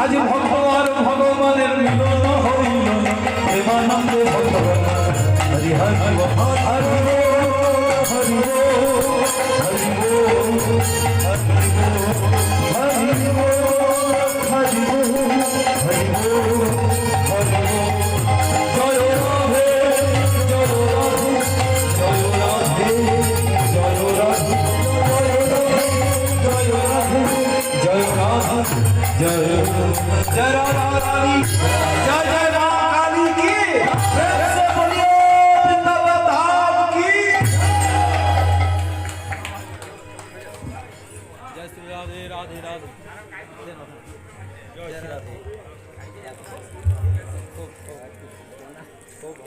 আজ ভগবান ভগবানের মিলন হইল প্রেমানন্দে ভগবান হরি হরি হরি হরি হরি जय जय राधा रानी जय जय मां काली की प्रेम से बोलिए वृंदावन धाम की जय श्री राधे राधे राधे जय श्री राधे खूब